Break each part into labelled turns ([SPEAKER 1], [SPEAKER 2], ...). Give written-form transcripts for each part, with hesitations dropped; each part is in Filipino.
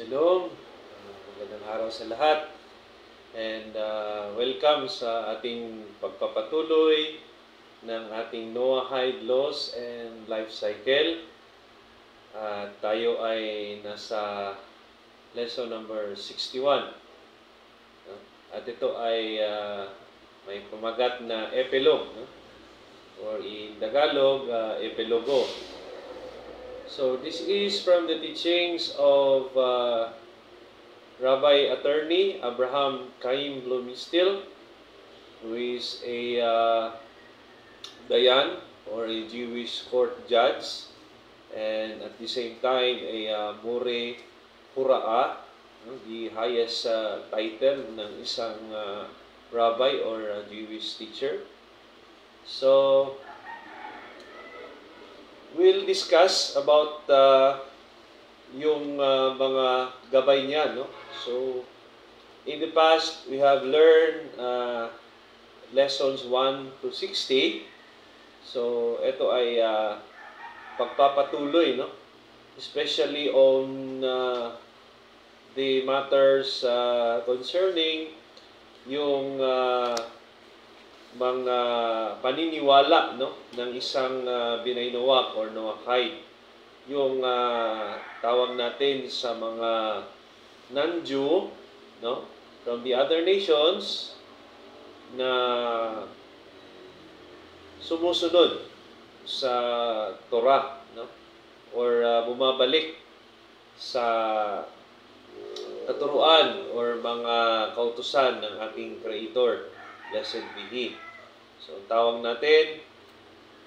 [SPEAKER 1] Shalom, magandang araw sa lahat, and welcome sa ating pagpapatuloy ng ating Noahide Laws and Life Cycle. Tayo ay nasa lesson number 61. At ito ay may pamagat na epilogue, or in Tagalog, epilogo. So this is from the teachings of Rabbi Attorney Abraham Chaim Blumenstiel, who is a Dayan, or a Jewish court judge, and at the same time a More Hura'a, the highest title ng isang rabbi or Jewish teacher. So we'll discuss about yung mga gabay niya, no? So, in the past, we have learned lessons 1 to 60. So, ito ay pagpapatuloy, no? Especially on the matters concerning yung mga paniniwala, no, ng isang Binaynawak or Noahide. Yung tawag natin sa mga non-Jew, no, from the other nations na sumusunod sa Torah, no, or bumabalik sa katuruan or mga kautusan ng ating Creator. Blessed be He. So, ang tawag natin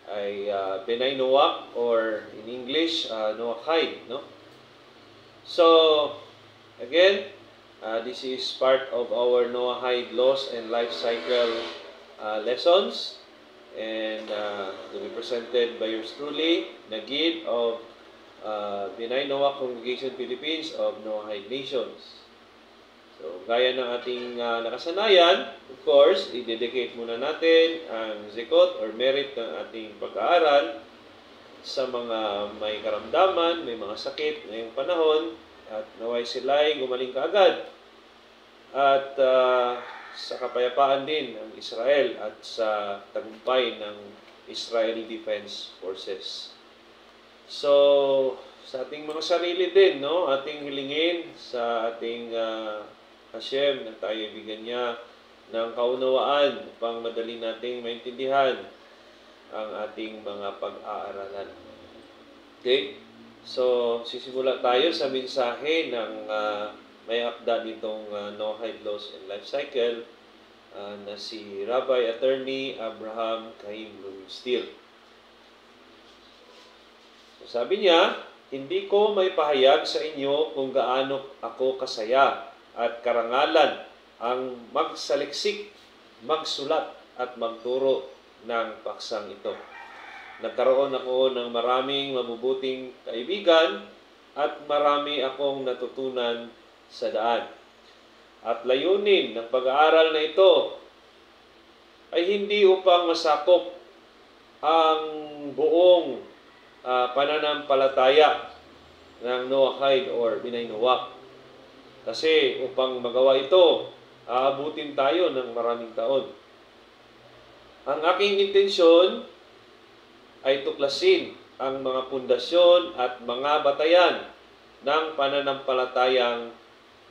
[SPEAKER 1] ay Binaynawak, or in English, Noahide, no? So, again, this is part of our Noahide Laws and Life Cycle lessons, and to be presented by yours truly, Nagid of Binaynawak Congregation Philippines of Noahide Nations. So, gaya ng ating nakasanayan, of course, i-dedicate muna natin ang zikot or merit ng ating pag-aaral sa mga may karamdaman, may mga sakit ngayong panahon, at naway sila'y gumaling kaagad. At sa kapayapaan din ng Israel at sa tagumpay ng Israel Defense Forces. So, sa ating mga sarili din, no, ating hilingin sa ating Hashem na tayo bigyan niya ng kaunawaan upang madali nating maintindihan ang ating mga pag-aaralan. Okay? So, sisimula tayo sa mensahe ng may akda nitong Noahide Laws and Life Cycle na si Rabbi Attorney Abraham Chaim Blumenstiel. So, sabi niya, hindi ko may pahayag sa inyo kung gaano ako kasaya at karangalan ang magsaliksik, magsulat at magturo ng paksang ito. Nagkaroon ako ng maraming mabubuting kaibigan at marami akong natutunan sa daan. At layunin ng pag-aaral na ito ay hindi upang masakop ang buong pananampalataya ng Noahide or Binaynawak. Kasi upang magawa ito, aabutin tayo ng maraming taon. Ang aking intensyon ay tuklasin ang mga pundasyon at mga batayan ng pananampalatayang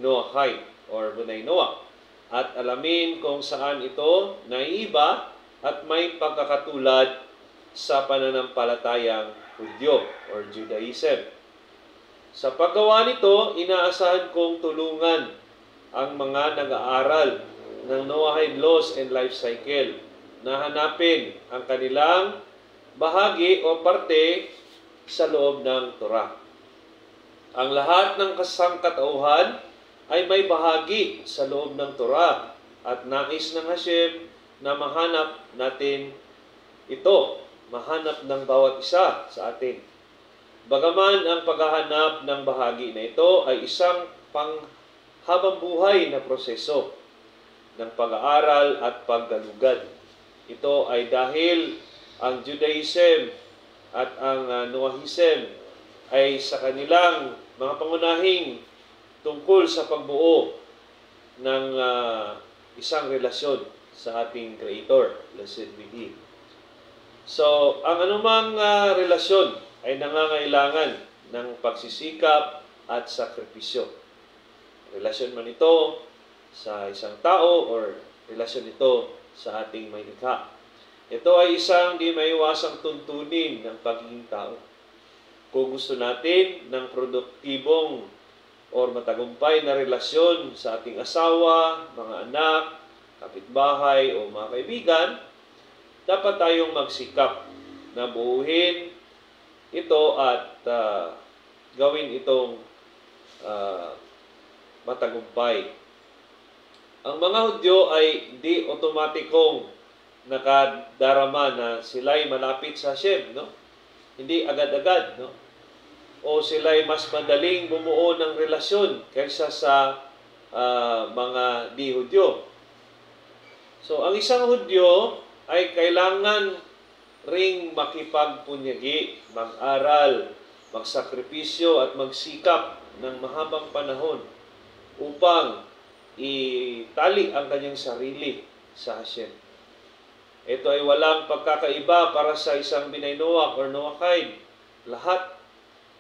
[SPEAKER 1] Noahide or Binaynawak at alamin kung saan ito naiiba at may pagkakatulad sa pananampalatayang Hudyo or Judaism. Sa paggawa nito, inaasahan kong tulungan ang mga nag-aaral ng Noahide Laws and Life Cycle na hanapin ang kanilang bahagi o parte sa loob ng Torah. Ang lahat ng kasangkatauhan ay may bahagi sa loob ng Torah at nais ng Hashem na mahanap natin ito, mahanap ng bawat isa sa atin. Bagaman ang paghahanap ng bahagi na ito ay isang panghabang buhay na proseso ng pag-aaral at paggalugad. Ito ay dahil ang Judaism at ang Noahism ay sa kanilang mga pangunahing tungkol sa pagbuo ng isang relasyon sa ating Creator, blessed be He. So, ang anumang relasyon ay nangangailangan ng pagsisikap at sakripisyo. Relasyon man ito sa isang tao or relasyon ito sa ating may likha. Ito ay isang di maiwasang tuntunin ng pagiging tao. Kung gusto natin ng produktibong or matagumpay na relasyon sa ating asawa, mga anak, kapitbahay o mga kaibigan, dapat tayong magsikap na buuhin ito at gawin itong matagumpay. Ang mga Hudyo ay di otomatikong nakadarama na sila'y malapit sa Hashem, no? Hindi agad-agad, no? O sila'y mas madaling bumuo ng relasyon kaysa sa mga di-Hudyo. So, ang isang Hudyo ay kailangan ring makipagpunyagi, mag-aral, magsakripisyo at magsikap ng mahabang panahon upang itali ang kanyang sarili sa Hashem. Ito ay walang pagkakaiba para sa isang Binay Noach or Noachide. Lahat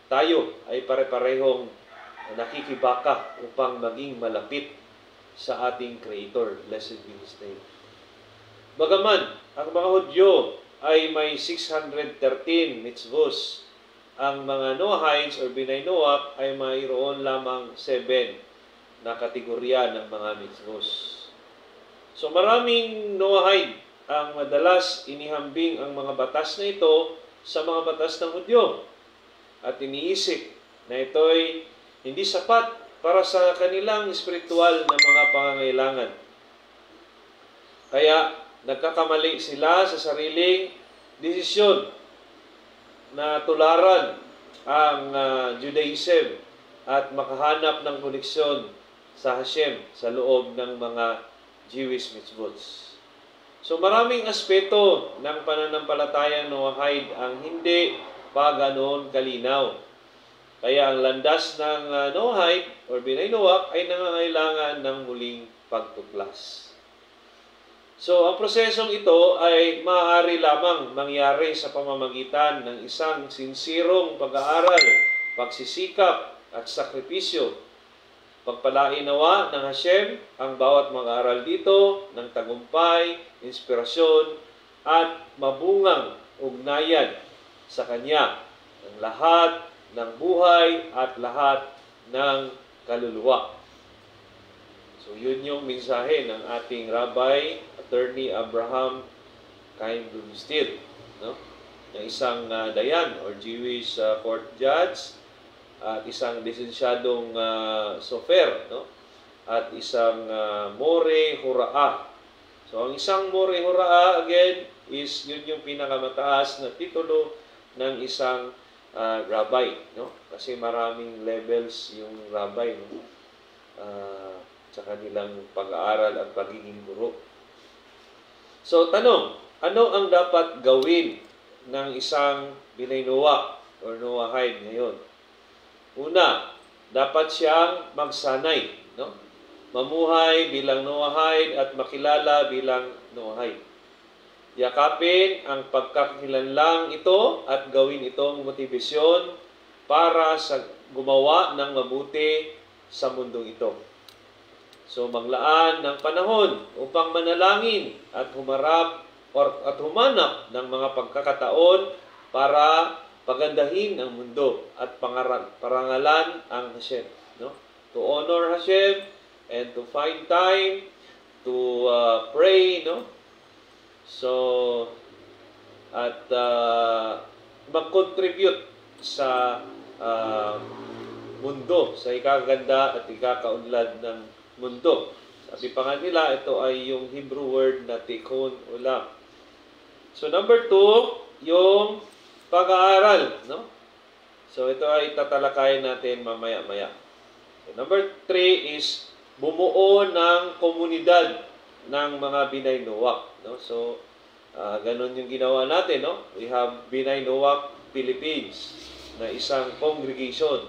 [SPEAKER 1] tayo ay pare-parehong nakikibaka upang maging malapit sa ating Creator. Blessed be His name. Bagaman, ang mga Hudyo ay may 613 mitzvos. Ang mga Noahides or Binay Noach ay mayroon lamang 7 na kategorya ng mga mitzvos. So maraming Noahide ang madalas inihambing ang mga batas na ito sa mga batas ng Hudyo at iniisip na ito'y hindi sapat para sa kanilang espiritual na mga pangangailangan. Kaya nagkakamali sila sa sariling desisyon na tularan ang Judaism at makahanap ng koneksyon sa Hashem sa loob ng mga Jewish mitzvot. So maraming aspeto ng pananampalatayang Noahide ang hindi pa ganoon kalinaw. Kaya ang landas ng Noahide or Binay Noach ay nangangailangan ng muling pagtuklas. So ang prosesong ito ay maaari lamang mangyari sa pamamagitan ng isang sinsirong pag-aaral, pagsisikap at sakripisyo. Pagpalain nawa ng Hashem ang bawat mag-aaral dito ng tagumpay, inspirasyon, at mabungang ugnayan sa Kanya ng lahat ng buhay at lahat ng kaluluwa. So yun yung mensahe ng ating Rabbi, Attorney Abraham Cain Blumstedt, no? Na isang dayan or Jewish court judge, at isang lisensyadong sofer, no? At isang more huraa. So ang isang more huraa again is yun yung pinakamataas na titulo ng isang rabbi, no? Kasi maraming levels yung rabbi, no? Sa kanilang pag-aaral at pagiging guro. So tanong, ano ang dapat gawin ng isang Binay Noach or Noahide ngayon? Una, dapat siyang magsanay, no? Mamuhay bilang Noahide at makilala bilang Noahide. Yakapin ang pagkakakilanlang ito at gawin itong motibasyon para sa gumawa ng mabuti sa mundong ito. So maglaan ng panahon upang manalangin at humanap ng mga pagkakataon para pagandahin ang mundo at parangalan ang Hashem, no? To honor Hashem and to find time to pray, no? So at mag-contribute sa mundo, sa ikaganda at ikakaunlad ng mundo. Sabi pa nga nila, ito ay yung Hebrew word na tikkun ulam. So number 2, yung pag-aaral, no? So ito ay tatalakayin natin mamaya-maya. So, number 3 is bumuo ng komunidad ng mga Binay Noach, no? So ganun yung ginawa natin, no? We have Binay Noach Philippines na isang congregation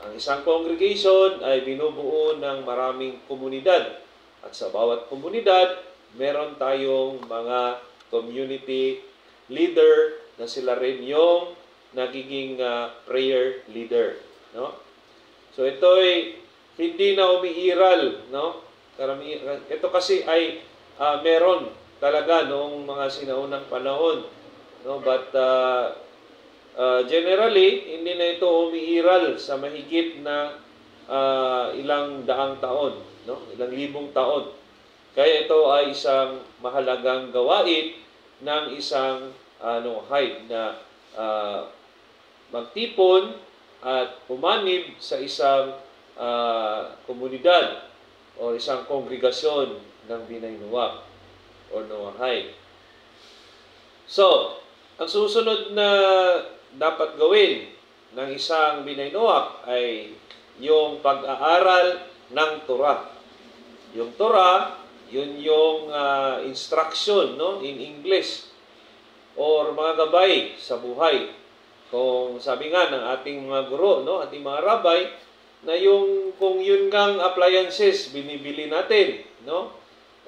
[SPEAKER 1] Ang isang congregation ay binubuo ng maraming komunidad. At sa bawat komunidad, meron tayong mga community leader na sila rin yung nagiging prayer leader, no? So ito ay hindi na umiiral, no? Ito kasi ay meron talaga noong mga sinaunang panahon, no? But generally, hindi na ito umiiral sa mahigit na ilang daang taon, no? Ilang libong taon. Kaya ito ay isang mahalagang gawain ng isang hayag na magtipon at umanib sa isang komunidad o isang kongregasyon ng Binaynuwak o Noahide. So, ang susunod na dapat gawin ng isang Binaynuwak ay yung pag-aaral ng Torah. Yung Torah, yun yung instruction, no, in English or mga gabay sa buhay. Kung sabi nga ng ating mga guro, no, ating mga rabay, na yung kung yun kang appliances binibili natin, no,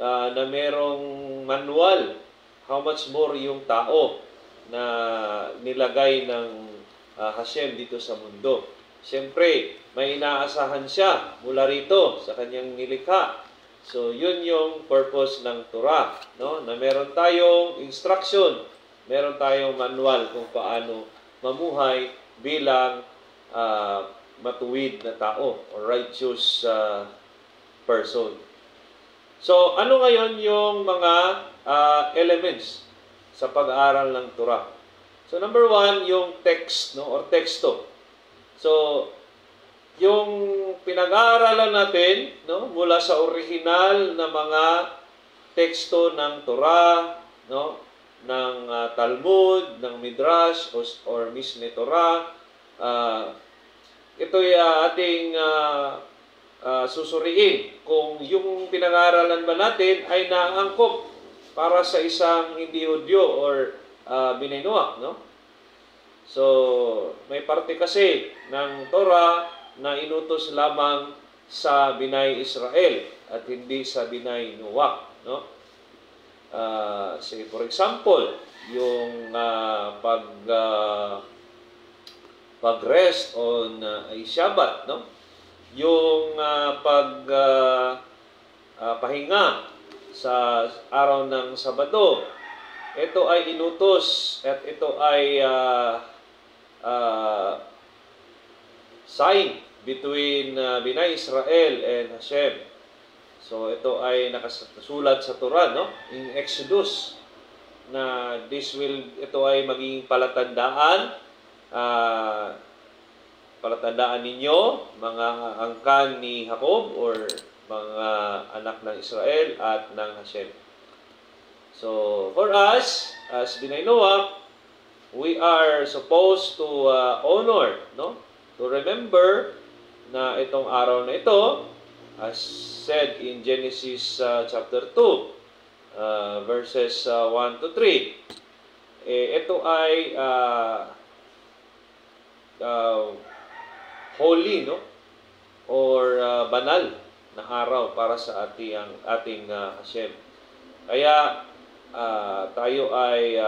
[SPEAKER 1] na merong manual, how much more yung tao na nilagay ng Hashem dito sa mundo. Siyempre, may inaasahan siya mula rito sa kanyang nilikha. So, yun yung purpose ng Torah, no, na meron tayong instruction, meron tayong manual kung paano mamuhay bilang matuwid na tao or righteous person. So, ano ngayon yung mga elements sa pag-aaral ng Torah? So, number one, yung text, no, or teksto. So, yung pinag-aaralan natin, no, mula sa original na mga teksto ng Torah, no, ng Talmud, ng Midrash or Mishneh Torah, ito ay ating susuriin kung yung pinag-aaralan ba natin ay naangkop para sa isang hindi Hudyo or Binaynuwak, no? So, may parte kasi ng Torah na inutos lamang sa Binay Israel at hindi sa Binaynuwak, no? Say for example, yung pag-rest on Shabbat, no? Yung pahinga sa araw ng Sabado, ito ay inutos at ito ay sign between Binay Israel and Hashem. So ito ay nakasulat sa Torah, no? In Exodus, na ito ay maging palatandaan ninyo, mga angkan ni Jacob or mga anak ng Israel at ng Hashem. So, for us, as Binaynuwak, we are supposed to honor, no? To remember na itong araw na ito, as said in Genesis chapter 2, verses 1 to 3, ito ay holy, no? Or banal na araw para sa ating Hashem. Kaya tayo ay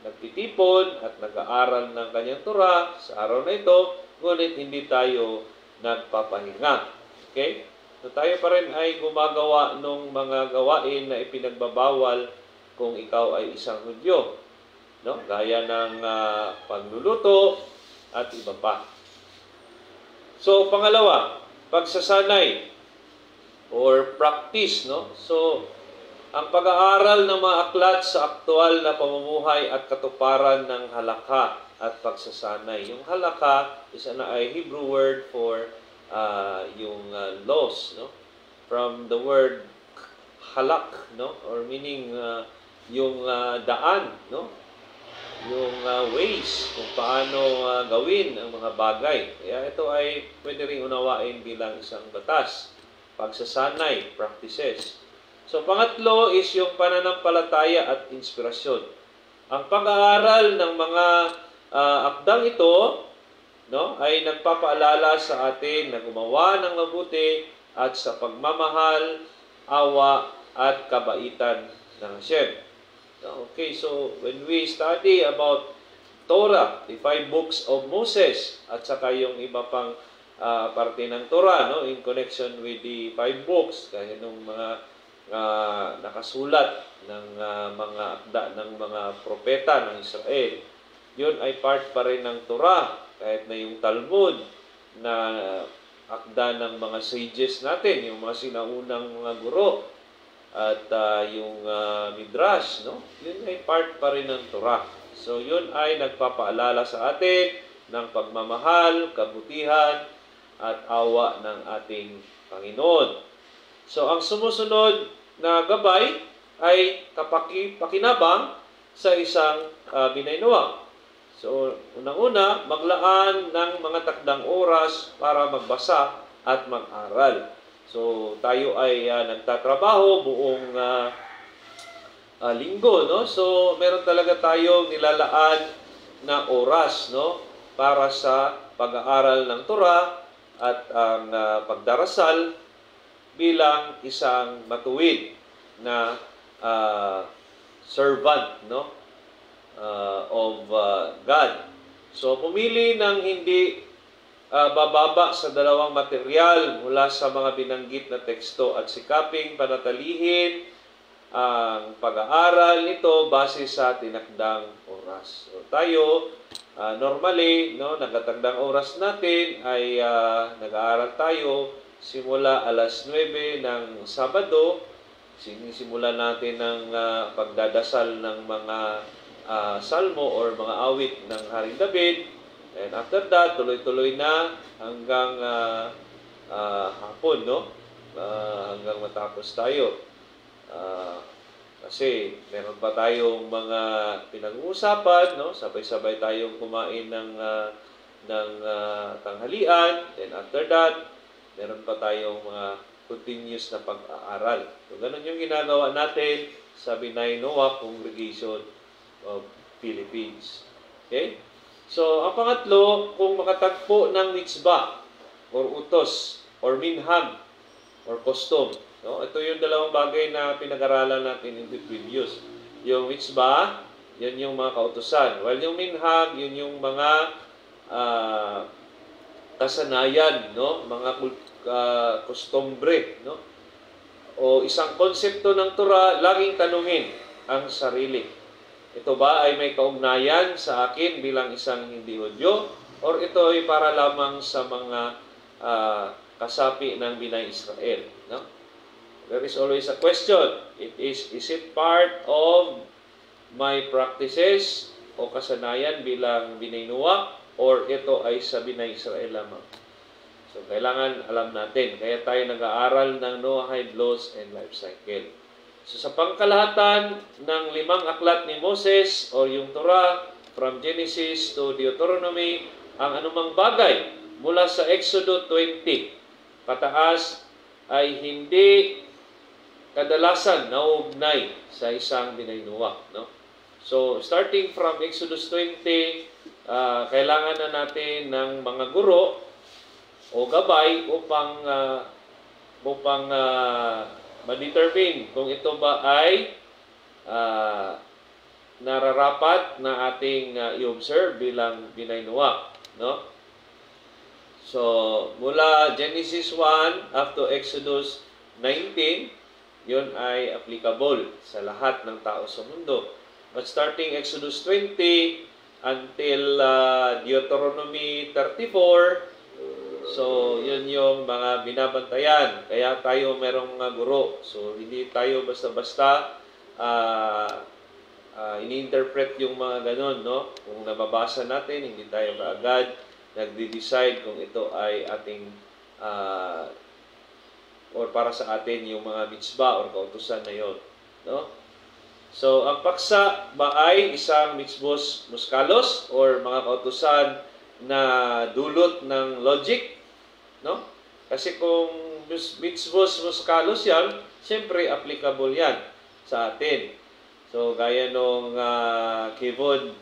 [SPEAKER 1] nagtitipon at nag-aaral ng kanyang Torah sa araw na ito, ngunit hindi tayo nagpapahinga. Okay? So tayo pa rin ay gumagawa ng mga gawain na ipinagbabawal kung ikaw ay isang Hudyo, no? Gaya ng pagluluto at iba pa. So, pangalawa, pagsasanay or practice, no? So, ang pag-aaral ng mga aklat sa aktual na pamumuhay at katuparan ng halakha at pagsasanay. Yung halakha is ay Hebrew word for yung laws, no? From the word halak, no? Or meaning yung daan, no? Yung ways kung paano gawin ang mga bagay. Kaya ito ay pwede rin unawain bilang isang batas. Pagsasanay, practices. So, pangatlo is yung pananampalataya at inspirasyon. Ang pag-aaral ng mga akdang ito no, ay nagpapaalala sa atin na gumawa ng mabuti at sa pagmamahal, awa at kabaitan ng Hashem. Okay, so when we study about Torah, the 5 books of Moses, at saka yung iba pang parte ng Torah, no, in connection with the 5 books, kaya nung mga nakasulat ng mga akda ng mga propeta ng Israel, yun ay part pa rin ng Torah, kahit na yung Talmud na akda ng mga sages natin, yung mga sinaunang mga guro, at yung Midrash, no? Yun ay part pa rin ng Torah. So, yun ay nagpapaalala sa atin ng pagmamahal, kabutihan, at awa ng ating Panginoon. So, ang sumusunod na gabay ay pakinabang sa isang binaynuwang. So, unang-una, maglaan ng mga takdang oras para magbasa at mag-aral. So, tayo ay nagtatrabaho buong linggo, no? So, meron talaga tayong nilalaan na oras, no, para sa pag-aaral ng Torah at ang pagdarasal bilang isang matuwid na servant, no, of God. So, pumili ng hindi bababa sa dalawang material mula sa mga binanggit na teksto at sikaping panatalihin ang pag-aaral nito base sa tinakdang oras. So, tayo, normally, no, nagtatagdang oras natin ay nag-aaral tayo simula alas 9 ng Sabado. Sinisimula natin ng pagdadasal ng mga salmo or mga awit ng Haring David. And after that, tuloy-tuloy na hanggang hapon, no? Hanggang matapos tayo. Kasi meron pa tayong mga pinag-uusapan, no? Sabay-sabay tayong kumain ng tanghalian. Then after that, meron pa tayong mga continuous na pag-aaral. So, ganun yung ginagawa natin sa Binay Noah Congregation of Philippines. Okay? So, ang pangatlo, kung makatagpo ng mitzvah or utos or minhag or custom. No? Ito yung dalawang bagay na pinag-aralan natin in the previous. Yung mitzvah, yun yung mga kautusan. While yung minhag, yun yung mga kasanayan, no? Mga kustombre, no? O isang konsepto ng Torah, laging tanungin ang sarili. Ito ba ay may kaugnayan sa akin bilang isang hindi Hudyo? Or ito ay para lamang sa mga kasapi ng Binay Israel? No? There is always a question. Is it part of my practices o kasanayan bilang Binay Noah? Or ito ay sa Binay Israel lamang? So, kailangan alam natin. Kaya tayo nag-aaral ng Noahide Laws and Life Cycle. So, sa pangkalahatan ng 5 aklat ni Moses o yung Torah, from Genesis to Deuteronomy, ang anumang bagay mula sa Exodus 20 pataas ay hindi kadalasan nauugnay sa isang binaynuwak, no? So, starting from Exodus 20, kailangan na natin ng mga guro o gabay upang ma-determine kung ito ba ay nararapat na ating i-observe bilang binaynuwak, no? So, mula Genesis 1 up to Exodus 19, yun ay applicable sa lahat ng tao sa mundo. But starting Exodus 20 until Deuteronomy 34, so, yun yung mga binabantayan. Kaya tayo merong mga guro. So, hindi tayo basta-basta ini-interpret yung mga ganon, no? Kung nababasa natin, hindi tayo kaagad nagde-decide kung ito ay ating or para sa atin yung mga mitzvah or kautusan na yon, no? So, ang paksa ba ay isang mitzvos muskalos or mga kautusan na dulot ng logic, no? Kasi kung mitzvos muskalos yan, siyempre applicable yan sa atin. So, gaya nung kivod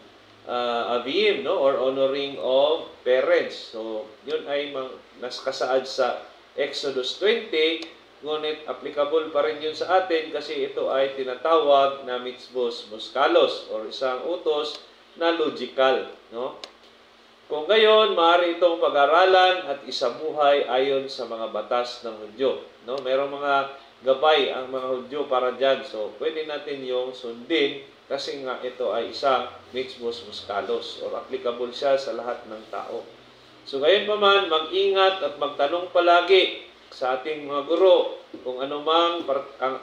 [SPEAKER 1] Avim, no, or honoring of parents. So yun ay naskasaad sa Exodus 20, ngunit applicable pa rin yun sa atin kasi ito ay tinatawag na mitzvos muskalos or isang utos na logical, no? Kung gayon, maaari itong pag-aralan at isabuhay ayon sa mga batas ng Hudyo. No? Merong mga gabay ang mga Hudyo para dyan. So, pwede natin yung sundin kasi nga ito ay isang mitzvos muskalos or applicable siya sa lahat ng tao. So, gayon pa man, mag-ingat at magtanong palagi sa ating mga guro kung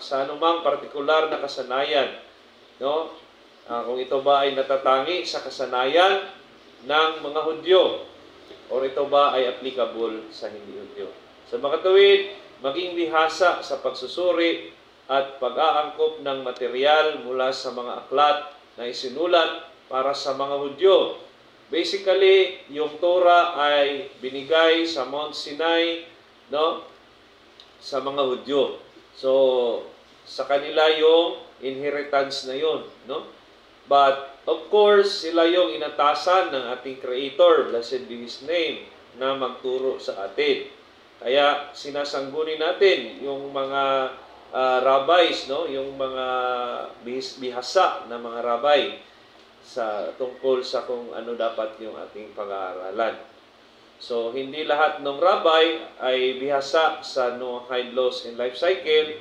[SPEAKER 1] sa anumang partikular na kasanayan. No? Kung ito ba ay natatangi sa kasanayan ng mga Hudyo or ito ba ay applicable sa hindi Hudyo. Sa makatuwid, maging bihasa sa pagsusuri at pag-aangkop ng material mula sa mga aklat na isinulat para sa mga Hudyo. Basically, yung Torah ay binigay sa Mount Sinai, no, sa mga Hudyo. So, sa kanila yung inheritance na yun, no? But, of course, sila yung inatasan ng ating Creator, blessed be His name, na magturo sa atin. Kaya, sinasanggunin natin yung mga rabbis, no? Yung mga bihasa na mga rabbi sa tungkol sa kung ano dapat yung ating pag-aaralan. So, hindi lahat ng rabbi ay bihasa sa Noahide laws and life cycle.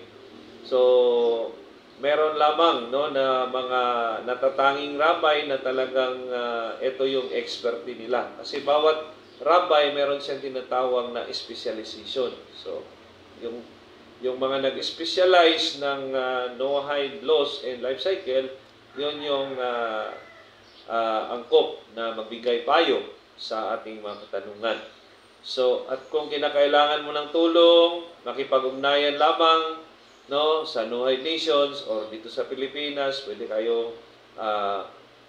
[SPEAKER 1] So, meron lamang, no, na mga natatanging rabbi na talagang ito yung expertise nila. Kasi bawat rabbi meron siyang tinatawag na specialization. So, yung mga nag-specialize ng Noahide laws and life cycle, yun yung angkop na magbigay payo sa ating mga katanungan. So, at kung kinakailangan mo ng tulong, makipag-ugnayan lamang, no, sa Noahide Nations or dito sa Pilipinas, pwede kayo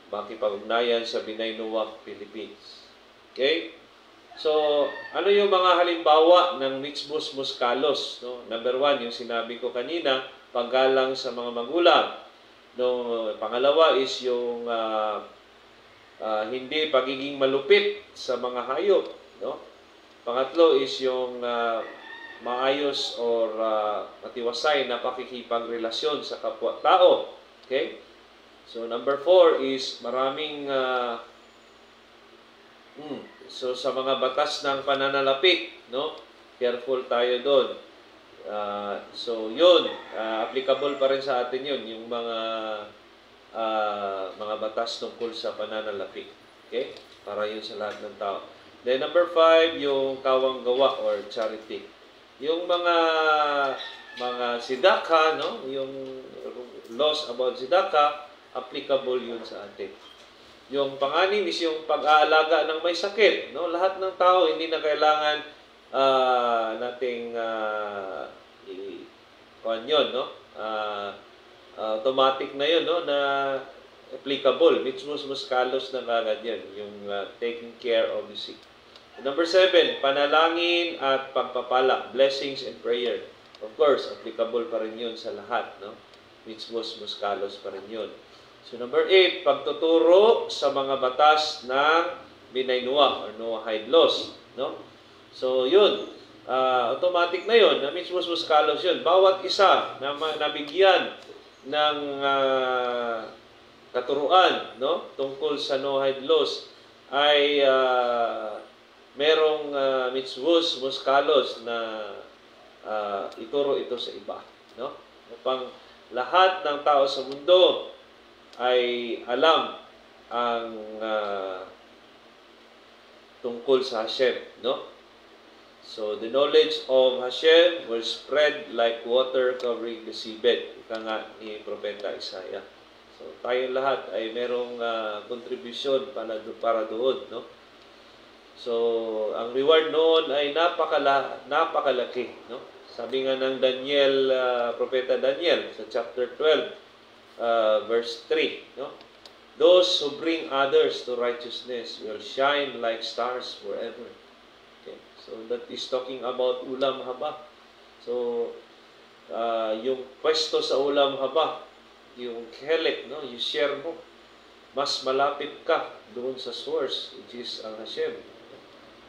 [SPEAKER 1] makipag-ugnayan sa Binay Noah Philippines. Okay? So, ano yung mga halimbawa ng mitzvos muskalos? No? Number 1, yung sinabi ko kanina, paggalang sa mga magulang. No, pangalawa is yung hindi pagiging malupit sa mga hayop. No? Pangatlo is yung maayos or matiwasay na pakikipagrelasyon sa kapwa-tao. Okay? So, number 4 is maraming so, sa mga batas ng pananalapik, no? Careful tayo doon. So, yun. Applicable pa rin sa atin yun, yung mga batas tungkol sa pananalapik. Okay? Para yun sa lahat ng tao. Then, number 5, yung kawang gawa or charity. Yung mga sidaka, no? Yung laws about sidaka, applicable yun sa atin. Yung pang-anim is yung pag-aalaga ng may sakit, no? Lahat ng tao hindi na kailangan nating yun, no? Automatic na yun, no? Na applicable. Mitzvos muskalos na agad yun, yung taking care of the sick. Number 7, panalangin at pagpapala, blessings and prayer. Of course, applicable pa rin yun sa lahat, no? Mitzvos muskalos pa rin yun. So, number 8, pagtuturo sa mga batas ng Binay Noah or Noahide laws, no? So, yun. Automatic na yun. Na mitzvos muskalos yun. Bawat isa na nabigyan ng katuruan, no? Tungkol sa Noahide laws ay merong mitzvos muskalos na ituro ito sa iba, no? Upang lahat ng tao sa mundo ay alam ang tungkol sa Hashem, no? So, the knowledge of Hashem will spread like water covering the seabed. Ika nga ni Propeta Isaiah. So, tayo lahat ay merong contribution para doon, no? So, ang reward noon ay napakalaki, no? Sabi nga ng Daniel, Propeta Daniel, sa chapter 12, verse 3, no? Those who bring others to righteousness will shine like stars forever. Okay? So, that is talking about ulam haba. So, yung pwesto sa ulam haba, yung kelek, no? Yung share mo. mas malapit ka doon sa source, which is ang Hashem.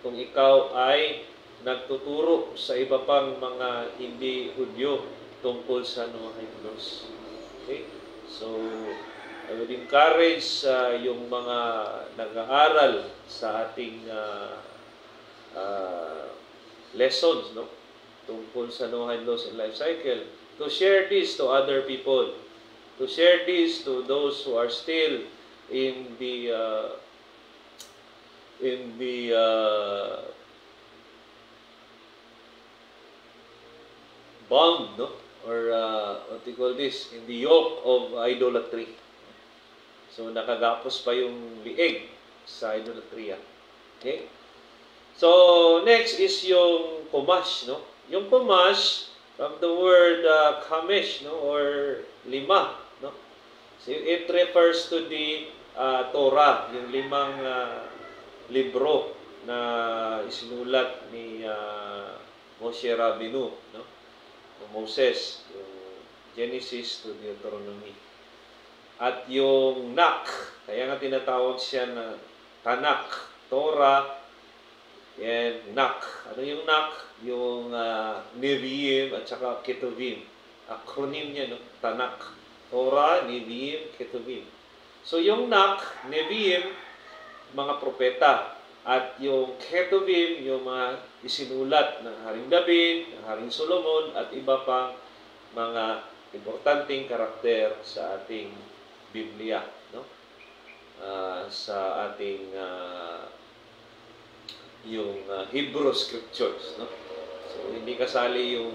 [SPEAKER 1] Kung ikaw ay nagtuturo sa iba pang mga hindi Hudyo tungkol sa Noahide laws. Okay? So, I would encourage yung mga nag-aaral sa ating lessons, no, tungkol sa Noahide laws and life cycle, to share this to other people, to share this to those who are still in the bound, no, or what do you call this, in the yoke of idolatry. So nakagapos pa yung liig sa idolatria. Okay? So next is yung kumash, no? Yung kumash from the word kamesh, no, or lima, no? So it refers to the Torah, yung limang libro na isinulat ni Moshe Rabbeinu, no? Moses, yung Genesis to Deuteronomy. At yung Nak, kaya nga tinatawag siya na Tanakh, Torah, and Nak. Ano yung Nak? Yung Nevi'im at saka Ketuvim. Acronym niya, no? Tanakh, Torah, Nevi'im, Ketuvim. So yung Nak, Nevi'im, mga propeta. At yung Ketuvim, yung mga isinulat ng Haring David, ng Haring Solomon, at iba pang mga importanteng karakter sa ating Biblia, no? Sa ating yung Hebrew Scriptures, no? So hindi kasali yung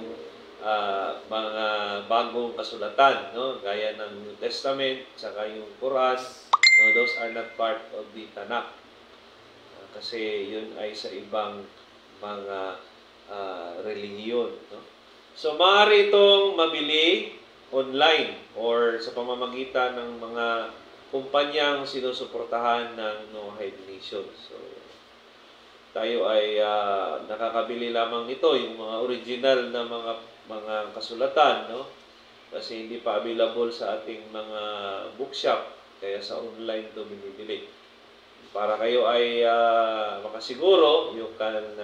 [SPEAKER 1] mga bagong kasulatan, no? Gaya ng New Testament, saka yung Quran, no? Those are not part of the Tanakh. Kasi yun ay sa ibang mga relihiyon, no? So maaari itong mabili online or sa pamamagitan ng mga kumpanyang sinusuportahan ng Noahide Nation. So tayo ay nakakabili lamang nito, yung mga original na mga kasulatan, no? Kasi hindi pa available sa ating mga bookshop, kaya sa online ito binibili. Para kayo ay makasiguro, you can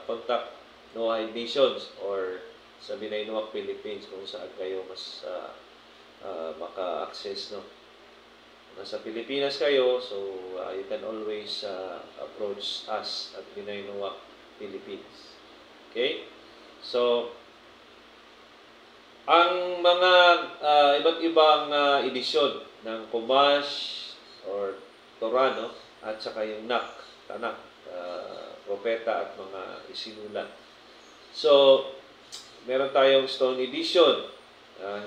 [SPEAKER 1] contact Noahide Nations or sa Binay Noah Philippines kung saan kayo mas maka-access, no? Nasa Pilipinas kayo, so you can always approach us at Binay Noah Philippines. Okay? So, ang mga iba't ibang edisyon ng Chumash or Torah, no? At saka yung Tanakh, propeta at mga isinulat. So, meron tayong Stone Edition,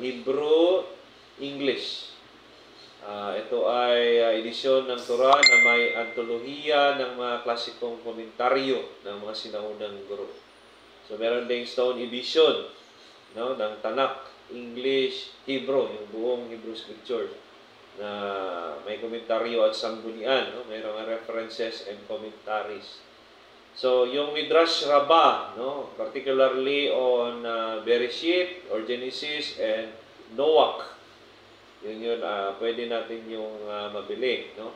[SPEAKER 1] Hebrew, English. Ito ay edisyon ng Torah na may antolohiya ng mga klasikong komentaryo ng mga sinaunang guro. So, meron ding Stone Edition, no, ng Tanakh, English, Hebrew, yung buong Hebrew Scripture, na may komentaryo at sanggunian, no? Mayroong references and commentaries. So, yung Midrash Rabbah, no, particularly on Bereshit or Genesis and Noach, yun, pwede natin yung mabili, no?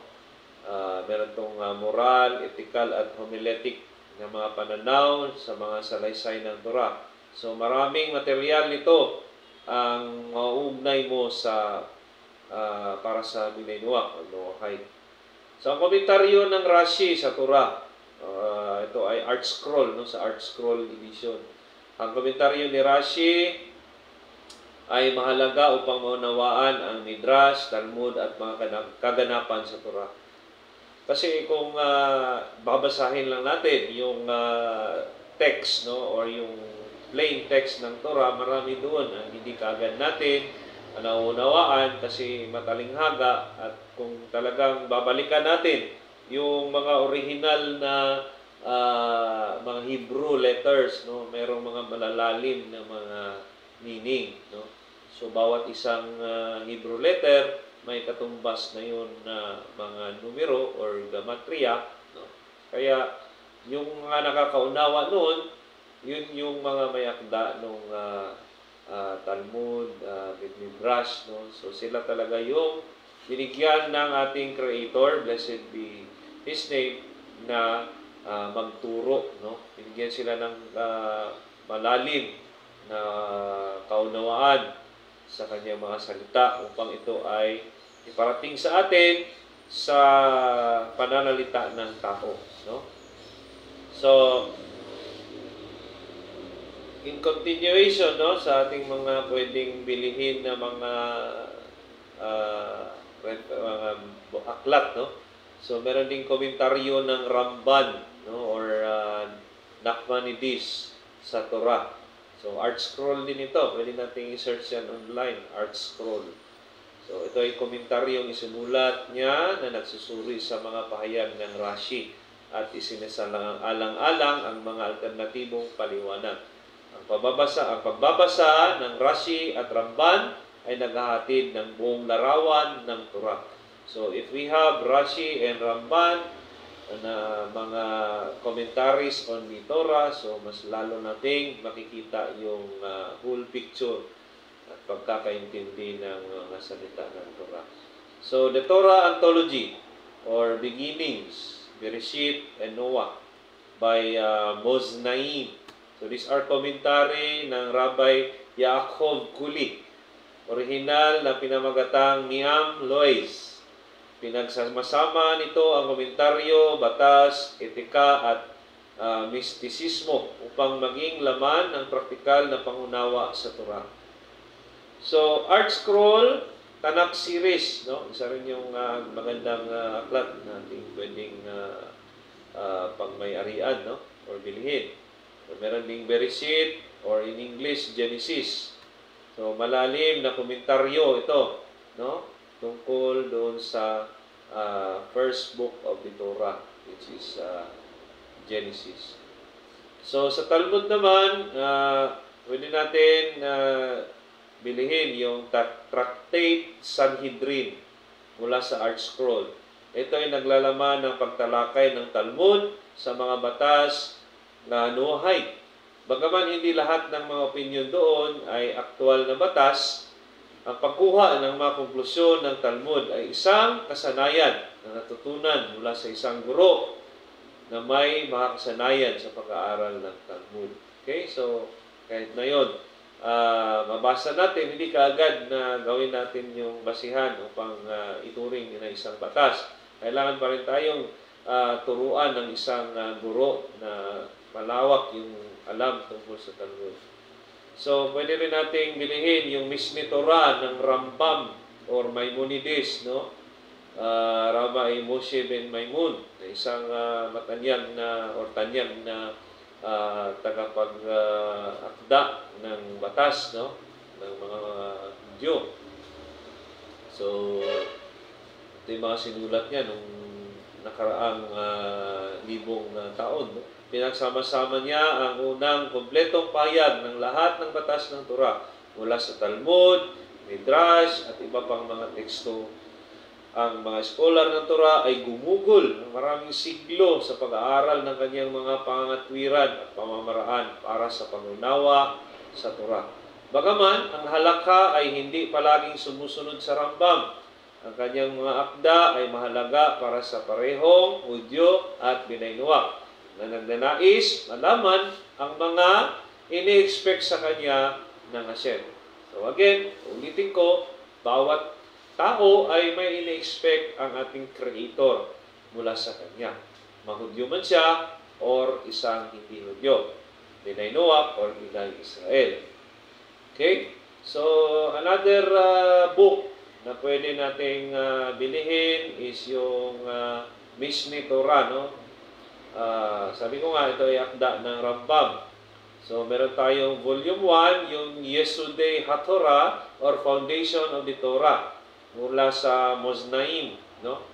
[SPEAKER 1] Meron tong moral, ethical at homiletic na mga pananaw sa mga salaysay ng Torah. So, maraming material nito ang mauugnay mo sa para sa Binay Noah o Noahide. So, ang komentaryo ng Rashi sa Torah, ito ay Art Scroll, no, sa Art Scroll Edition. Ang komentaryo ni Rashi ay mahalaga upang maunawaan ang Midrash, Talmud at mga kaganapan sa Torah. Kasi kung babasahin lang natin yung text, no, or yung plain text ng Torah, marami doon ang hindi kaagad natin naunawaan kasi matalinghaga. At kung talagang babalikan natin yung mga original na mga Hebrew letters, no, merong mga malalalim na mga meaning, no? So bawat isang Hebrew letter may katumbas na yun na mga numero or gematria, no? Kaya yung mga nakakaunawa noon, yun yung mga may akda nung Talmud, Midrash, no? So sila talaga yung binigyan ng ating Creator, blessed be His name, na magturo, no? Binigyan sila ng malalim na kaunawaan sa kanyang mga salita upang ito ay iparating sa atin sa pananalita ng tao, no? So, in continuation, no, sa ating mga pwedeng bilihin na mga aklat, no? So, meron ding komentaryo ng Ramban, no, or Nachmanides sa Torah. So, art scroll din ito. Pwede nating i-search yan online, art scroll. So, ito ay komentaryong isinulat niya na nagsusuri sa mga pahayag ng Rashi at isinasalang-alang-alang ang mga alternatibong paliwanag. Ang pagbabasa ng Rashi at Ramban ay naghahatid ng buong larawan ng Torah. So, if we have Rashi and Ramban na mga commentaries on the Torah, so mas lalo nating makikita yung whole picture at pagkakaintindi ng mga salita ng Torah. So, the Torah Anthology or Beginnings, Bereshit and Noah by Moznaim. So, these are commentary ng Rabbi Yaakov Kuli. Original na pinamagatang Niam Lois. Pinagsama nito ang komentaryo, batas, etika at mistisismo upang maging laman ng praktikal na pangunawa sa Torah. So, Art Scroll, Tanakh Series, no? Isa rin yung magandang aklat na ating pwedeng pangmay-arian, no? Or bilhin. So, meron ding Bereshit or in English, Genesis. So, malalim na komentaryo ito, no? Tungkol doon sa first book of the Torah, which is Genesis. So, sa Talmud naman, pwede natin bilihin yung Tractate Sanhedrin mula sa Art Scroll. Ito ay naglalaman ng pagtalakay ng Talmud sa mga batas na Noahide. Bagaman hindi lahat ng mga opinion doon ay aktual na batas, ang pagkuha ng mga konklusyon ng Talmud ay isang kasanayan na natutunan mula sa isang guro na may mga kasanayan sa pag-aaral ng Talmud. Okay? So, kahit na yun, mabasa natin, hindi kaagad na gawin natin yung basihan upang ituring na isang batas. Kailangan pa rin tayong turuan ng isang guro na malawak yung alam tungkol sa Talmud. So, pwede rin nating bilihin yung Mishneh Torah ng Rambam or Maimonides, no? Rabbi Moshe ben Maimun, na isang matanyag na or tanyag na tagapag-akda ng batas, no? Ng mga Hudyo. So, ito yung mga sinulat niya nung nakaraang libong taon, no? Pinagsama-sama niya ang unang kompletong pahayag ng lahat ng batas ng Torah mula sa Talmud, Midrash at iba pang mga teksto. Ang mga scholar ng Torah ay gumugol ng maraming siglo sa pag-aaral ng kanyang mga pangangatwiran at pamamaraan para sa pangunawa sa Torah. Bagaman, ang halakha ay hindi palaging sumusunod sa Rambam. Ang kanyang mga akda ay mahalaga para sa parehong Hudyo at Binaynua na nagnanais malaman ang mga ini-expect sa kanya ng Hashem. So again, ulitin ko, bawat tao ay may ini-expect ang ating Creator mula sa kanya. Mahudyo man siya or isang hindi Hudyo. Binaynua or Binay Israel. Okay? So another book na pwede nating bilihin is yung Mishneh Torah, no? Sabi ko nga, ito ay akda ng Rambam. So, meron tayong volume 1, yung Yesodei HaTorah or Foundation of the Torah mula sa Moznaim, no?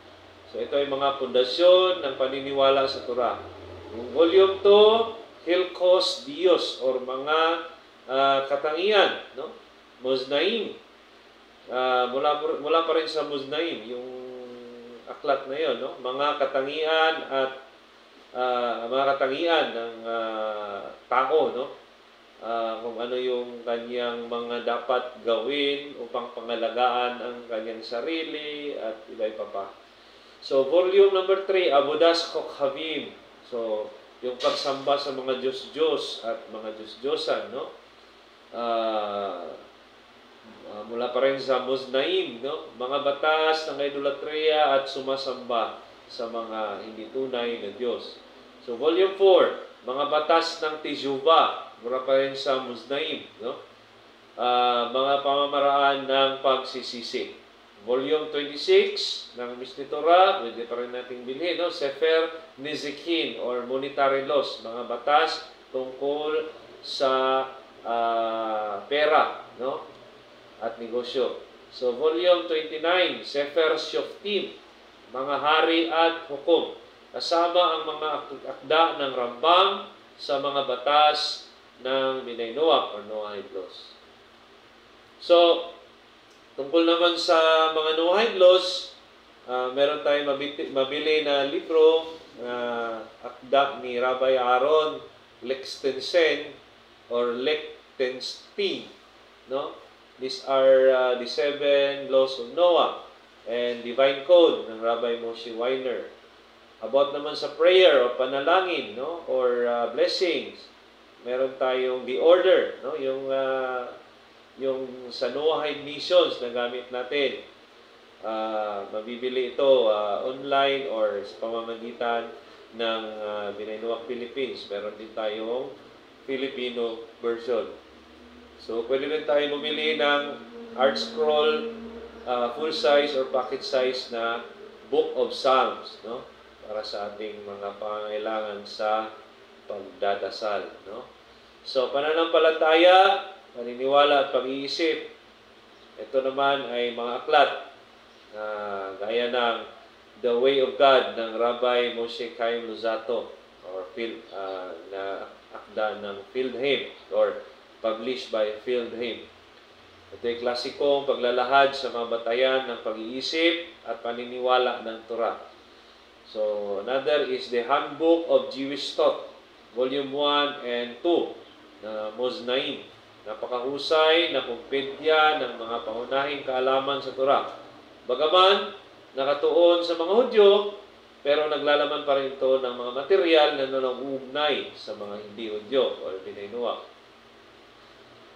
[SPEAKER 1] So, ito ay mga pundasyon ng paniniwala sa Torah. Yung volume 2, Hilkos Dios or mga katangian, no? Moznaim. Mula pa rin sa Moznaim, yung aklat na yun, no? Mga katangian at mga katangian ng tao, no? kung ano yung kanyang mga dapat gawin upang pangalagaan ang kanyang sarili at iba-iba pa. So, volume number 3, Abodas Kokhavim. So, yung pagsamba sa mga Diyos-Diyos at mga Diyos-Diyosan, no? Mula pa rin sa Muznaim, no? Mga batas ng idolatria at sumasamba sa mga hindi tunay na Diyos. So, volume 4, mga batas ng Teshuvah, mula pa rin sa Muznaim, no? Mga pamamaraan ng pagsisisi. Volume 26 ng Mishneh Torah, pwede pa rin nating bilhin, no? Sefer Nezikin or Monetary Laws, mga batas tungkol sa pera, no? At negosyo. So, volume 29, Sefer Shoftim, mga hari at hukom. Kasama ang mga akda ng Rambam sa mga batas ng Binay Noach or Noahide Laws. So, tungkol naman sa mga Noahide Laws, meron tayong mabili na libro na akda ni Rabbi Aaron Lichtenstein or Lichtenstein, no? These are the 7 laws of Noah and Divine Code ng Rabbi Moshe Weiner. About naman sa prayer o panalangin, no? Or blessings, meron tayong the order, no? Yung sa Noahide missions na gamit natin. Mabibili ito online or sa pamamagitan ng Binay Noach Philippines. Meron din tayong Filipino version. So, pwede rin tayo bumili ng art scroll, full size or pocket size na Book of Psalms, no? Para sa ating mga pangangailangan sa pagdadasal, no? So, pananampalataya, paniniwala at pag-iisip. Ito naman ay mga aklat gaya ng The Way of God ng Rabbi Moshe Chaim Luzzatto or na akda ng Fieldheim or published by Fieldheim. Ito ay klasikong paglalahad sa mga batayan ng pag-iisip at paniniwala ng Torah. So, another is the Handbook of Jewish Thought, Volume 1 and 2 na Muznaim. Napakahusay na kumpedya ng mga pangunahing kaalaman sa Torah. Bagaman, nakatuon sa mga Hudyo, pero naglalaman pa rin ito ng mga material na nanungugnay sa mga hindi Hudyo o Binay Noach.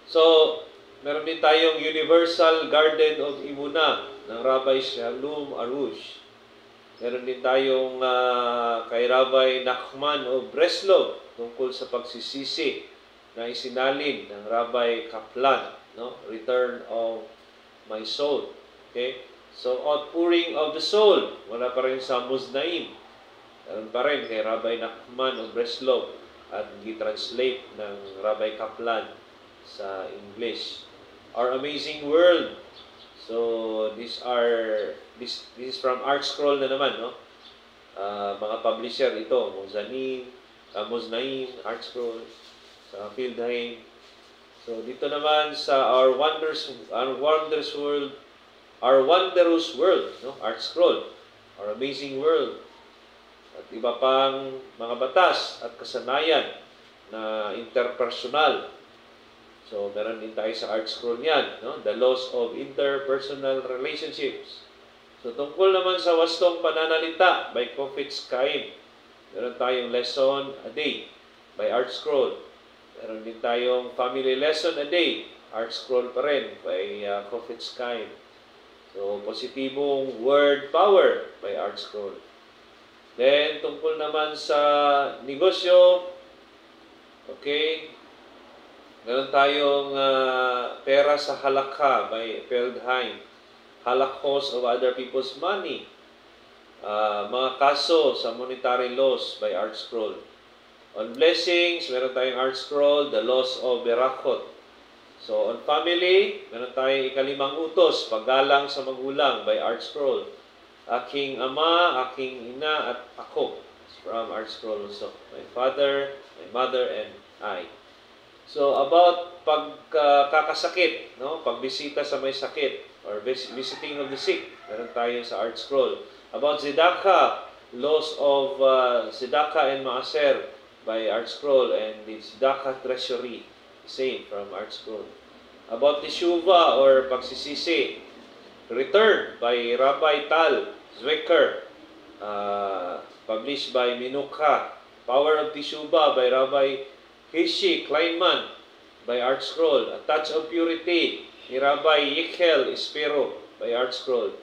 [SPEAKER 1] So, meron din tayong Universal Garden of Emunah ng Rabbi Shalom Arush. Meron din tayong kay Rabbi Nachman of Breslov tungkol sa pagsisisi na isinalin ng Rabbi Kaplan, no? Return of My Soul. Okay? So, Outpouring of the Soul, wala pa rin sa Muznaim. Meron pa rin kay Rabbi Nachman of Breslov at gi-translate ng Rabbi Kaplan sa English. Our Amazing World. So, this is from Art Scroll na naman, no? Mga publisher ito, Muznaim, Art Scroll, sa Fieldheim. So, dito naman sa Our Wondrous World, no? Art Scroll, Our Amazing World. At iba pang mga batas at kasanayan na interpersonal. So, meron din tayo sa art scroll niyan, no? The Laws of Interpersonal Relationships. So, tungkol naman sa wastong pananalita by Kofetz Chaim, meron tayong Lesson a Day by Art Scroll. Meron din tayong Family Lesson a Day, Art Scroll pa rin by Kofetz Chaim. So, Positibong Word Power by Art Scroll. Then, tungkol naman sa negosyo, okay, meron tayong Pera sa Halakha by Feldheim, Halakhos of Other People's Money, mga kaso sa Monetary Laws by Art Scroll. On Blessings, meron tayong Art Scroll, The Laws of Berachot. So, on Family, meron tayong ikalimang utos, Paggalang sa Magulang by Art Scroll. Aking Ama, Aking Ina, at Ako. It's from Art Scroll also. My Father, My Mother, and I. So, about pagkakasakit, no? Pagbisita sa may sakit, or visiting of the sick, meron tayo sa Art Scroll. About Tzedakah, Laws of Tzedakah and Maaser by Art Scroll, and the Tzedakah Treasury same from Art Scroll. About Teshuvah or pagsisisi, Return by Rabbi Tal Zwecker, published by Minukha. Power of Teshuvah by Rabbi Hishi Kleinman by Art Scroll. A Touch of Purity ni Rabbi Yichel Espero by Art Scroll.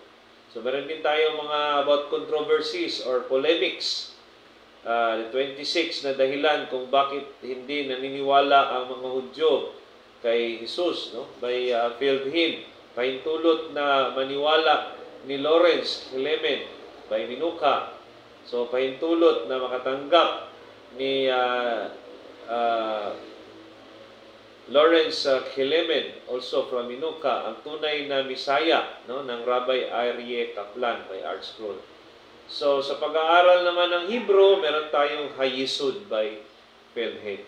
[SPEAKER 1] So meron din tayo mga about controversies or polemics. 26 na dahilan kung bakit hindi naniniwala ang mga Hudyo kay Jesus, no? By Feldhim. Pahintulot na maniwala ni Lawrence Hilleman by Minukha. So pahintulot na makatanggap ni Lawrence Hilleman also from Minukha ang tunay na Misaya, no, ng Rabbi Aryeh Kaplan by Art Scroll. So sa pag-aaral naman ng Hebrew, meron tayong Hayesud by Feldhim.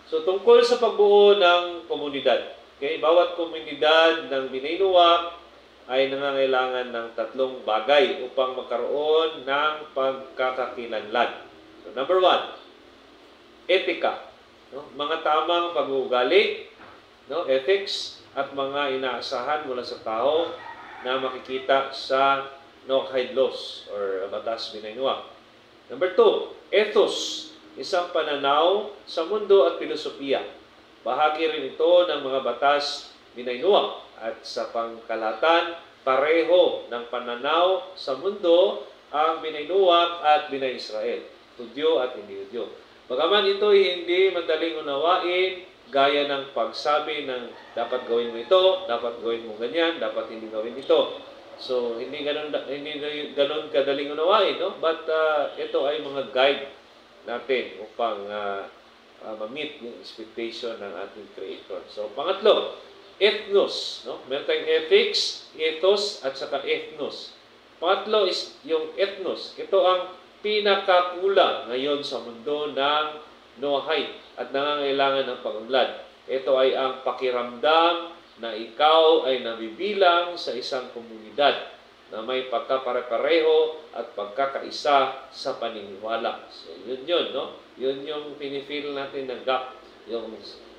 [SPEAKER 1] So tungkol sa pagbuo ng komunidad. Okay, bawat komunidad ng Bnei Noach ay nangangailangan ng 3 bagay upang magkaroon ng pagkakakilanlan. So number 1, etika, no? Mga tamang pag-uugali, no? Ethics at mga inaasahan mula sa tao na makikita sa Noachide laws or batas Bnei Noach. Number 2, ethos, isang pananaw sa mundo at filosofiya. Bahagi rin ito ng mga batas Bnei Noach at sa pangkalahatan, pareho ng pananaw sa mundo ang Bnei Noach at Bnei Israel, Hudyo at hindi Hudyo. Bagaman ito hindi madaling unawain, gaya ng pagsabi ng dapat gawin mo ito, dapat gawin mo ganyan, dapat hindi gawin ito. So hindi ganun kadaling unawain, no? But ito ay mga guide natin upang ma-meet yung expectation ng ating Creator. So, pangatlo, ethnos. No? Meron tayong ethics, ethos, at saka ethnos. Pangatlo is yung ethnos. Ito ang pinakakulang ngayon sa mundo ng Noahide at nangangailangan ng pag-unlad. Ito ay ang pakiramdam na ikaw ay nabibilang sa isang komunidad na may pagkapare-pareho at pagkakaisa sa paniniwala. So, yun, no? Yun yung pinifeel natin ng gap, yung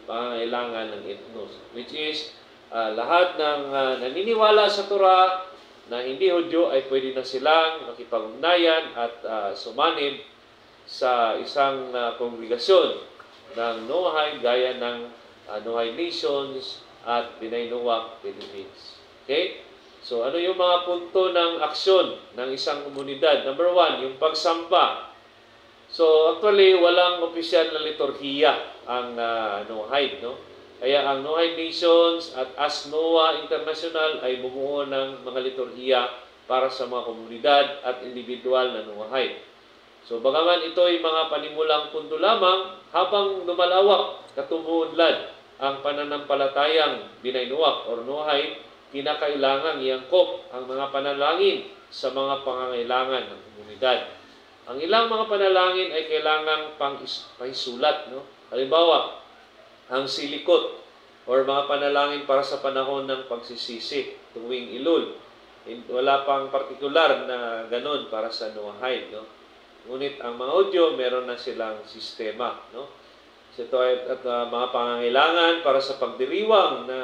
[SPEAKER 1] pangangailangan ng ethnos, which is lahat ng naniniwala sa Torah na hindi Hudyo ay pwede na silang makipag-ugnayan at sumanib sa isang kongregasyon ng Noahide gaya ng Noahide Nations at Bnei Noach Philippines. Okay? So, ano yung mga punto ng aksyon ng isang komunidad? Number 1, yung pagsamba. So, actually, walang opisyal na liturhiya ang Noahide, no? Kaya ang Noahide Nations at As Noah International ay bumuo ng mga liturhiya para sa mga komunidad at individual na Noahide. So, bagaman ito ay mga panimulang punto lamang, habang lumalawak, katumuunlad ang pananampalatayang Bnei Noach or Noahide, kinakailangang iangkop ang mga panalangin sa mga pangangailangan ng komunidad. Ang ilang mga panalangin ay kailangang pangisulat, no? Halimbawa, ang silikot or mga panalangin para sa panahon ng pagsisisi tuwing Ilul. Wala pang partikular na ganun para sa Noahide, no? Ngunit ang mga Hudyo, meron na silang sistema, no? Ito ay mga pangangailangan para sa pagdiriwang na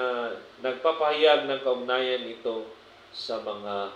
[SPEAKER 1] nagpapahayag ng kaugnayan ito sa mga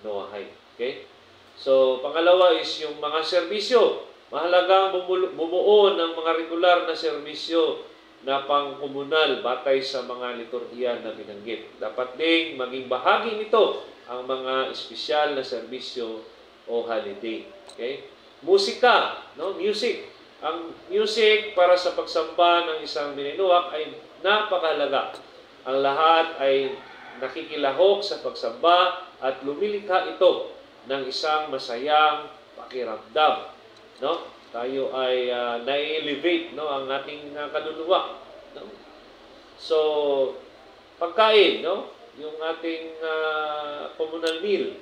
[SPEAKER 1] Noahide. Okay? So, pangalawa is yung mga serbisyo. Mahalagang bumuo ng mga regular na serbisyo na pangkomunal batay sa mga liturhiya na binanggit. Dapat ding maging bahagi nito ang mga espesyal na serbisyo o holiday. Okay? Musika, no? Music. Ang music para sa pagsamba ng isang Bnei Noach ay napakahalaga. Ang lahat ay nakikilahok sa pagsamba at lumilikha ito ng isang masayang pakiramdam. No? Tayo ay na-elevate, no, ang ating kaluluwa. No? So, pagkain, no? Yung ating communal meal.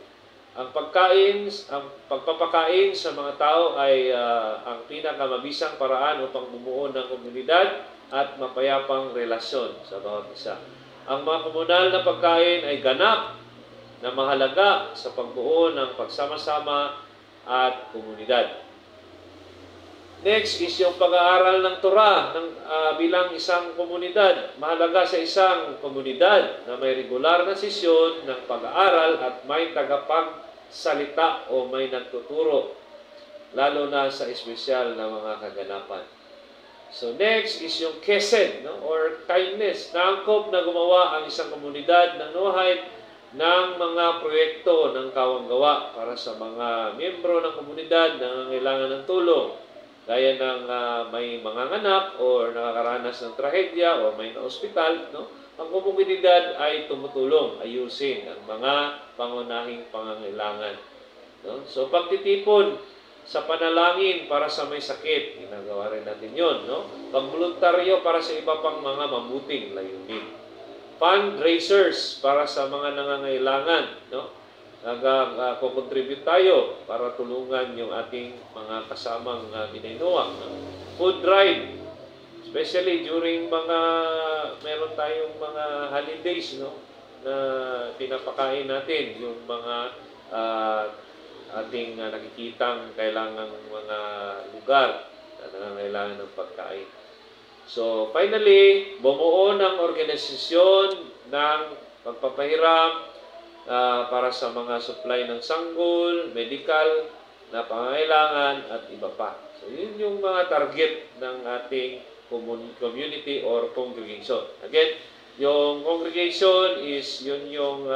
[SPEAKER 1] Ang pagpapakain sa mga tao ay ang pinakamabisang paraan upang bumuo ng komunidad at mapayapang relasyon sa bawat isa. Ang mga komunal na pagkain ay ganap na mahalaga sa pagbuo ng pagsama-sama at komunidad. Next is yung pag-aaral ng Torah bilang isang komunidad. Mahalaga sa isang komunidad na may regular na sesyon ng pag-aaral at may tagapagsalita o may nagtuturo, lalo na sa espesyal na mga kaganapan. So next is yung kesed, no? Or kindness. Naangkop na gumawa ang isang komunidad ng Noahide ng mga proyekto ng kawanggawa para sa mga miyembro ng komunidad na nangangailangan ng tulong. Gaya ng may manganganak o nakakaranas ng trahedya o may na-ospital, no? Ang komunidad ay tumutulong ayusin ang mga pangunahing pangangailangan. No? So pagtitipon sa panalangin para sa may sakit, ginagawa rin natin yon, no? Pagboluntaryo para sa iba pang mga mabuting layunin. Fundraisers para sa mga nangangailangan, no? Nag-contribute tayo para tulungan yung ating mga kasamang Binaynoa. No? Food drive, especially during meron tayong mga holidays, no? Na pinapakain natin yung mga ating nakikitang kailangang mga lugar na nangangailangan ng pagkain. So, finally, bumuo ng organisasyon ng pagpapahiram para sa mga supply ng sanggol, medical na pangangailangan at iba pa. So, yun yung mga target ng ating community or congregation. Again, yung congregation is yun yung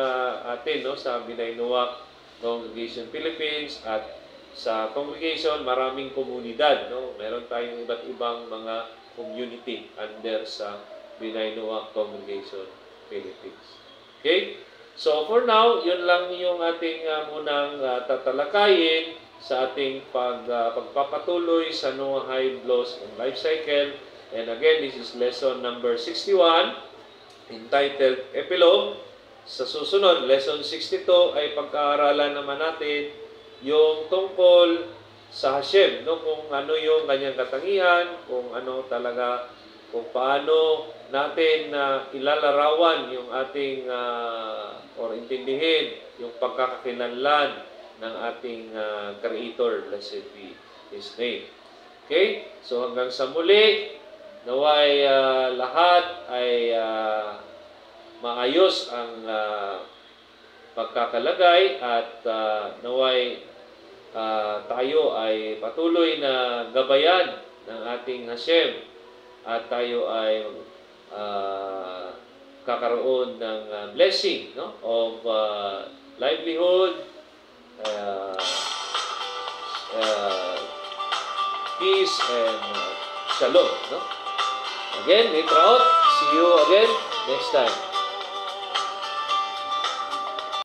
[SPEAKER 1] atin, no, sa Binaynoa Congregation Philippines, at sa congregation maraming komunidad, no? Meron tayong iba't ibang mga community under sa Binaynoa Congregation Philippines. Okay? So for now, yun lang yung ating munang tatalakayin sa ating pagpapatuloy sa Noahide Laws and Life Cycle. And again, this is lesson number 61 entitled Epilogue. Sa susunod, lesson 62 ay pag-aaralan naman natin yung tungkol sa Hashem, no? Kung ano yung kanyang katangian, kung ano talaga, kung paano natin ilalarawan yung ating or intindihin yung pagkakakilanlan ng ating Creator, blessed be His name. Okay? So hanggang sa muli, naway lahat ay maayos ang pagkakalagay at naway tayo ay patuloy na gabayan ng ating Hashem at tayo ay kakaroon ng blessing, no, of livelihood, peace, and shalom. No? Again, Mitraot, see you again next time.